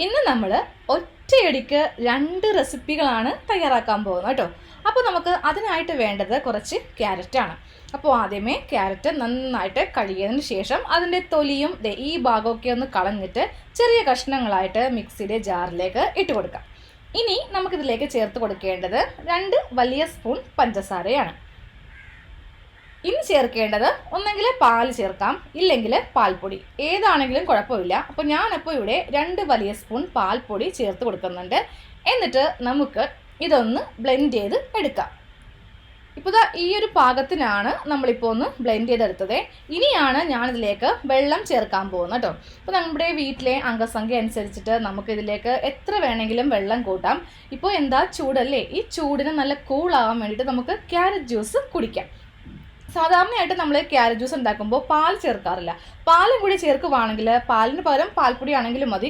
ഇന്ന് നമ്മൾ ഒറ്റയടിക്ക് 2 റെസിപ്പികളാണ് തയ്യാറാക്കാൻ പോകുന്നത് കേട്ടോ. അപ്പോൾ നമുക്ക് അതിനായിട്ട് വേണ്ടത് കുറച്ച് ക്യാരറ്റാണ്. അപ്പോൾ ആദ്യമേ ക്യാരറ്റ് നന്നായിട്ട് കഴുകിയതിന് ശേഷം അതിൻ്റെ തൊലിയും ഈ ഭാഗമൊക്കെ ഒന്ന് കളഞ്ഞിട്ട് ചെറിയ കഷ്ണങ്ങളായിട്ട് മിക്സിയുടെ ജാറിലേക്ക് ഇട്ട് കൊടുക്കാം. ഇനി നമുക്കിതിലേക്ക് ചേർത്ത് കൊടുക്കേണ്ടത് 2 വലിയ സ്പൂൺ പഞ്ചസാരയാണ്. ഇനി ചേർക്കേണ്ടത് ഒന്നെങ്കിൽ പാല് ചേർക്കാം, ഇല്ലെങ്കിൽ പാൽപ്പൊടി, ഏതാണെങ്കിലും കുഴപ്പമില്ല. അപ്പോൾ ഞാനപ്പോൾ ഇവിടെ 2 വലിയ സ്പൂൺ പാൽപ്പൊടി ചേർത്ത് കൊടുക്കുന്നുണ്ട്. എന്നിട്ട് നമുക്ക് ഇതൊന്ന് ബ്ലെൻഡ് ചെയ്ത് എടുക്കാം. ഇപ്പോൾ ഈ ഒരു പാകത്തിനാണ് നമ്മളിപ്പോൾ ഒന്ന് ബ്ലെൻഡ് ചെയ്തെടുത്തത്. ഇനിയാണ് ഞാനിതിലേക്ക് വെള്ളം ചേർക്കാൻ പോകുന്നത് കേട്ടോ. അപ്പോൾ നമ്മുടെ വീട്ടിലെ അംഗസംഖ്യ അനുസരിച്ചിട്ട് നമുക്കിതിലേക്ക് എത്ര വേണമെങ്കിലും വെള്ളം കൂട്ടാം. ഇപ്പോൾ എന്താ ചൂടല്ലേ, ഈ ചൂടിന് നല്ല കൂളാകാൻ വേണ്ടിയിട്ട് നമുക്ക് ക്യാരറ്റ് ജ്യൂസ് കുടിക്കാം. സാധാരണയായിട്ട് നമ്മൾ ക്യാരറ്റ് ജ്യൂസ് ഉണ്ടാക്കുമ്പോൾ പാൽ ചേർക്കാറില്ല. പാലും കൂടി ചേർക്കുവാണെങ്കിൽ, പാലിന് പകരം പാൽപ്പൊടി ആണെങ്കിലും മതി,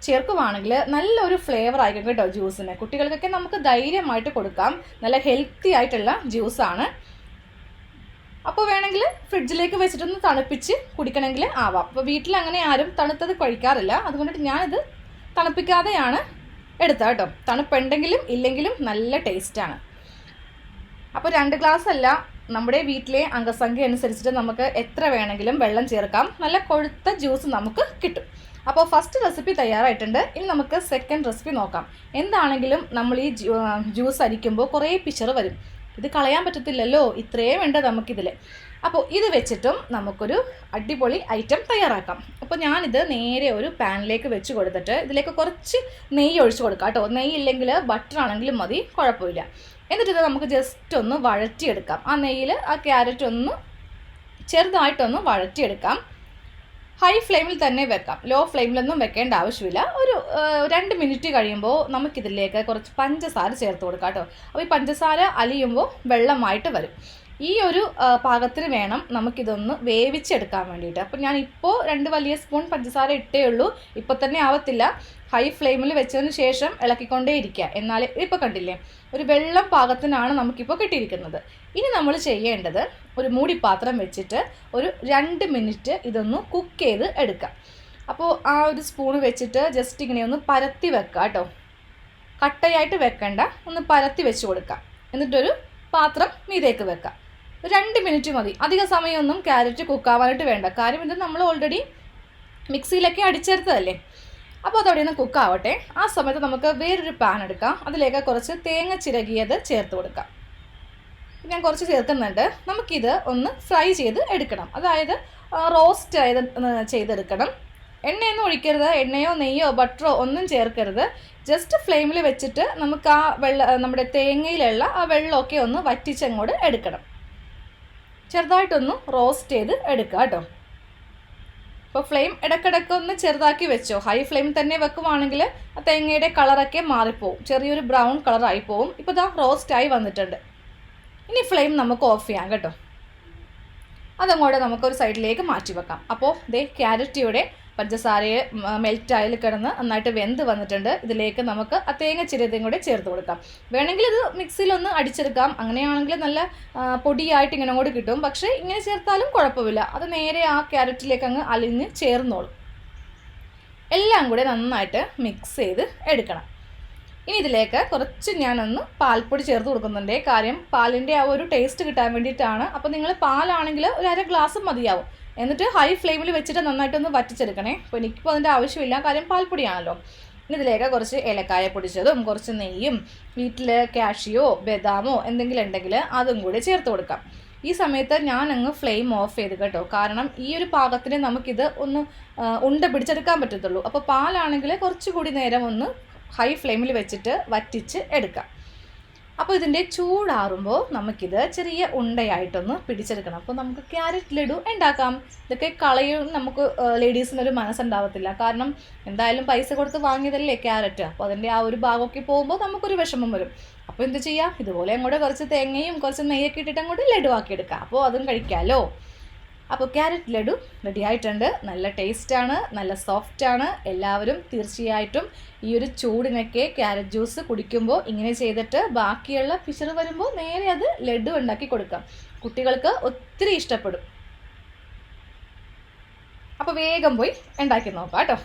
ചേർക്കുവാണെങ്കിൽ നല്ലൊരു ഫ്ലേവർ ആയിരിക്കും കേട്ടോ ജ്യൂസിന്. കുട്ടികൾക്കൊക്കെ നമുക്ക് ധൈര്യമായിട്ട് കൊടുക്കാം. നല്ല ഹെൽത്തി ആയിട്ടുള്ള ജ്യൂസാണ്. അപ്പോൾ വേണമെങ്കിൽ ഫ്രിഡ്ജിലേക്ക് വെച്ചിട്ടൊന്ന് തണുപ്പിച്ച് കുടിക്കണമെങ്കിൽ ആവാം. അപ്പോൾ വീട്ടിൽ അങ്ങനെ ആരും തണുത്തത് കഴിക്കാറില്ല, അതുകൊണ്ടിട്ട് ഞാനിത് തണുപ്പിക്കാതെയാണ് എടുത്തത് കേട്ടോ. തണുപ്പുണ്ടെങ്കിലും ഇല്ലെങ്കിലും നല്ല ടേസ്റ്റാണ്. അപ്പോൾ 2 ഗ്ലാസ് അല്ല, നമ്മുടെ വീട്ടിലെ അംഗസംഖ്യ അനുസരിച്ചിട്ട് നമുക്ക് എത്ര വേണമെങ്കിലും വെള്ളം ചേർക്കാം. നല്ല കൊഴുത്ത ജ്യൂസ് നമുക്ക് കിട്ടും. അപ്പോൾ ഫസ്റ്റ് റെസിപ്പി തയ്യാറായിട്ടുണ്ട്. ഇനി നമുക്ക് സെക്കൻഡ് റെസിപ്പി നോക്കാം. എന്താണെങ്കിലും നമ്മൾ ഈ ജ്യൂസ് അരിക്കുമ്പോൾ കുറേ പിശറ് വരും. ഇത് കളയാൻ പറ്റത്തില്ലല്ലോ, ഇത്രയും വേണ്ട നമുക്കിതിൽ. അപ്പോൾ ഇത് വെച്ചിട്ടും നമുക്കൊരു അടിപൊളി ഐറ്റം തയ്യാറാക്കാം. അപ്പോൾ ഞാനിത് നേരെ ഒരു പാനിലേക്ക് വെച്ച് കൊടുത്തിട്ട് ഇതിലേക്ക് കുറച്ച് നെയ്യ് ഒഴിച്ച് കൊടുക്കാം കേട്ടോ. നെയ്യ് ഇല്ലെങ്കിൽ ബട്ടർ ആണെങ്കിലും മതി, കുഴപ്പമില്ല. എന്നിട്ടിത് നമുക്ക് ജസ്റ്റ് ഒന്ന് വഴറ്റിയെടുക്കാം. ആ നെയ്യിൽ ആ ക്യാരറ്റ് ഒന്ന് ചെറുതായിട്ടൊന്ന് വഴറ്റിയെടുക്കാം. ഹൈ ഫ്ലെയിമിൽ തന്നെ വെക്കാം, ലോ ഫ്ലെയിമിലൊന്നും വെക്കേണ്ട ആവശ്യമില്ല. ഒരു 2 മിനിറ്റ് കഴിയുമ്പോൾ നമുക്കിതിലേക്ക് കുറച്ച് പഞ്ചസാര ചേർത്ത് കൊടുക്കാം കേട്ടോ. അപ്പോൾ ഈ പഞ്ചസാര അലിയുമ്പോൾ വെള്ളമായിട്ട് വരും. ഈ ഒരു പാകത്തിന് വേണം നമുക്കിതൊന്ന് വേവിച്ചെടുക്കാൻ വേണ്ടിയിട്ട്. അപ്പോൾ ഞാനിപ്പോൾ 2 വലിയ സ്പൂൺ പഞ്ചസാര ഇട്ടേ ഉള്ളൂ. ഇപ്പോൾ തന്നെ ആവത്തില്ല, ഹൈ ഫ്ലെയിമിൽ വെച്ചതിന് ശേഷം ഇളക്കിക്കൊണ്ടേ ഇരിക്കുക. എന്നാൽ ഇപ്പോൾ കണ്ടില്ലേ, ഒരു വെള്ളം പാകത്തിനാണ് നമുക്കിപ്പോൾ കിട്ടിയിരിക്കുന്നത്. ഇനി നമ്മൾ ചെയ്യേണ്ടത് ഒരു മൂടിപ്പാത്രം വെച്ചിട്ട് ഒരു 2 മിനിറ്റ് ഇതൊന്ന് കുക്ക് ചെയ്ത് എടുക്കാം. അപ്പോൾ ആ ഒരു സ്പൂണ് വെച്ചിട്ട് ജസ്റ്റ് ഇങ്ങനെ ഒന്ന് പരത്തി വെക്കുക കേട്ടോ. കട്ടയായിട്ട് വെക്കണ്ട, ഒന്ന് പരത്തി വെച്ച് കൊടുക്കാം. എന്നിട്ടൊരു പാത്രം മീതേക്ക് വെക്കാം. 2 മിനിറ്റ് മതി, അധിക സമയമൊന്നും ക്യാരറ്റ് കുക്കാവാനായിട്ട് വേണ്ട. കാര്യം ഇത് നമ്മൾ ഓൾറെഡി മിക്സിയിലൊക്കെ അടിച്ചെടുത്തതല്ലേ. അപ്പോൾ അതവിടെ നിന്ന് കുക്കാവട്ടെ. ആ സമയത്ത് നമുക്ക് വേറൊരു പാൻ എടുക്കാം. അതിലേക്ക് കുറച്ച് തേങ്ങ ചിരകിയത് ചേർത്ത് കൊടുക്കാം. ഞാൻ കുറച്ച് ചേർക്കുന്നുണ്ട്. നമുക്കിത് ഒന്ന് ഫ്രൈ ചെയ്ത് എടുക്കണം, അതായത് റോസ്റ്റ് ചെയ്തെടുക്കണം. എണ്ണയൊന്നും ഒഴിക്കരുത്, എണ്ണയോ നെയ്യോ ബട്ടറോ ഒന്നും ചേർക്കരുത്. ജസ്റ്റ് ഫ്ലെയിമിൽ വെച്ചിട്ട് നമുക്ക് ആ നമ്മുടെ തേങ്ങയിലുള്ള ആ വെള്ളമൊക്കെ ഒന്ന് വറ്റിച്ചങ്ങോട്ട് എടുക്കണം. ചെറുതായിട്ടൊന്ന് റോസ്റ്റ് ചെയ്ത് എടുക്കുക കേട്ടോ. അപ്പോൾ ഫ്ലെയിം ഇടയ്ക്കിടയ്ക്ക് ഒന്ന് ചെറുതാക്കി വെച്ചോ. ഹൈ ഫ്ലെയിമിൽ തന്നെ വെക്കുവാണെങ്കിൽ ആ തേങ്ങയുടെ കളറൊക്കെ മാറിപ്പോവും, ചെറിയൊരു ബ്രൗൺ കളറായി പോവും. ഇപ്പോൾ ഇതാ റോസ്റ്റായി വന്നിട്ടുണ്ട്. ഇനി ഫ്ലെയിം നമുക്ക് ഓഫ് ചെയ്യാം കേട്ടോ. അതങ്ങോട്ട് നമുക്കൊരു സൈഡിലേക്ക് മാറ്റി വെക്കാം. അപ്പോൾ ക്യാരറ്റ് ഇവിടെ പഞ്ചസാരയെ മെൽറ്റായിൽ കിടന്ന് നന്നായിട്ട് വെന്ത് വന്നിട്ടുണ്ട്. ഇതിലേക്ക് നമുക്ക് ആ തേങ്ങ ചിരതയും കൂടെ ചേർത്ത് കൊടുക്കാം. വേണമെങ്കിൽ ഇത് മിക്സിയിലൊന്ന് അടിച്ചെടുക്കാം, അങ്ങനെയാണെങ്കിൽ നല്ല പൊടിയായിട്ട് ഇങ്ങനെ കൂടി കിട്ടും. പക്ഷേ ഇങ്ങനെ ചേർത്താലും കുഴപ്പമില്ല, അത് നേരെ ആ ക്യാരറ്റിലേക്ക് അങ്ങ് അലിഞ്ഞ് ചേർന്നോളും. എല്ലാം കൂടെ നന്നായിട്ട് മിക്സ് ചെയ്ത് എടുക്കണം. ഇനി ഇതിലേക്ക് കുറച്ച് ഞാനൊന്ന് പാൽപ്പൊടി ചേർത്ത് കൊടുക്കുന്നുണ്ട്. കാര്യം പാലിൻ്റെ ആ ഒരു ടേസ്റ്റ് കിട്ടാൻ വേണ്ടിയിട്ടാണ്. അപ്പോൾ നിങ്ങൾ പാലാണെങ്കിൽ ഒരു 1/2 ഗ്ലാസ് മതിയാവും. എന്നിട്ട് ഹൈ ഫ്ലെയിമിൽ വെച്ചിട്ട് നന്നായിട്ടൊന്ന് വറ്റിച്ചെടുക്കണേ. അപ്പോൾ എനിക്കിപ്പോൾ അതിൻ്റെ ആവശ്യമില്ല, കാര്യം പാൽപ്പൊടിയാണല്ലോ. ഇനി ഇതിലേക്ക് കുറച്ച് ഏലക്കായ പൊടിച്ചതും കുറച്ച് നെയ്യും വീട്ടിൽ കാഷ്യോ ബദാമോ എന്തെങ്കിലും ഉണ്ടെങ്കിൽ അതും കൂടി ചേർത്ത് കൊടുക്കാം. ഈ സമയത്ത് ഞാനങ്ങ് ഫ്ലെയിം ഓഫ് ചെയ്ത് കേട്ടോ. കാരണം ഈ ഒരു പാകത്തിന് നമുക്കിത് ഒന്ന് ഉണ്ട പിടിച്ചെടുക്കാൻ പറ്റത്തുള്ളൂ. അപ്പോൾ പാലാണെങ്കിൽ കുറച്ചുകൂടി നേരം ഒന്ന് ഹൈ ഫ്ലെയിമിൽ വെച്ചിട്ട് വറ്റിച്ച് എടുക്കാം. അപ്പോൾ ഇതിൻ്റെ ചൂടാറുമ്പോൾ നമുക്കിത് ചെറിയ ഉണ്ടയായിട്ടൊന്ന് പിടിച്ചെടുക്കണം. അപ്പോൾ നമുക്ക് ക്യാരറ്റ് ലഡു ഉണ്ടാക്കാം. ഇതൊക്കെ കളയും നമുക്ക് ലേഡീസിനൊരു മനസ്സുണ്ടാവത്തില്ല, കാരണം എന്തായാലും പൈസ കൊടുത്ത് വാങ്ങിയതല്ലേ ക്യാരറ്റ്. അപ്പോൾ അതിൻ്റെ ആ ഒരു ഭാഗമൊക്കെ പോകുമ്പോൾ നമുക്കൊരു വിഷമം വരും. അപ്പോൾ എന്ത് ചെയ്യുക, ഇതുപോലെ അങ്ങോട്ട് കുറച്ച് തേങ്ങയും കുറച്ച് നെയ്യൊക്കെ ഇട്ടിട്ട് അങ്ങോട്ട് ലഡു ആക്കി എടുക്കാം. അപ്പോൾ അതും കഴിക്കാമല്ലോ. അപ്പോൾ ക്യാരറ്റ് ലഡു റെഡി ആയിട്ടുണ്ട്. നല്ല ടേസ്റ്റാണ്, നല്ല സോഫ്റ്റാണ്. എല്ലാവരും തീർച്ചയായിട്ടും ഈ ഒരു ചൂടിനൊക്കെ ക്യാരറ്റ് ജ്യൂസ് കുടിക്കുമ്പോൾ ഇങ്ങനെ ചെയ്തിട്ട് ബാക്കിയുള്ള പിശറ് വരുമ്പോൾ നേരെ അത് ലഡു ഉണ്ടാക്കി കൊടുക്കാം. കുട്ടികൾക്ക് ഒത്തിരി ഇഷ്ടപ്പെടും. അപ്പോൾ വേഗം പോയി ഉണ്ടാക്കി നോക്കാം കേട്ടോ.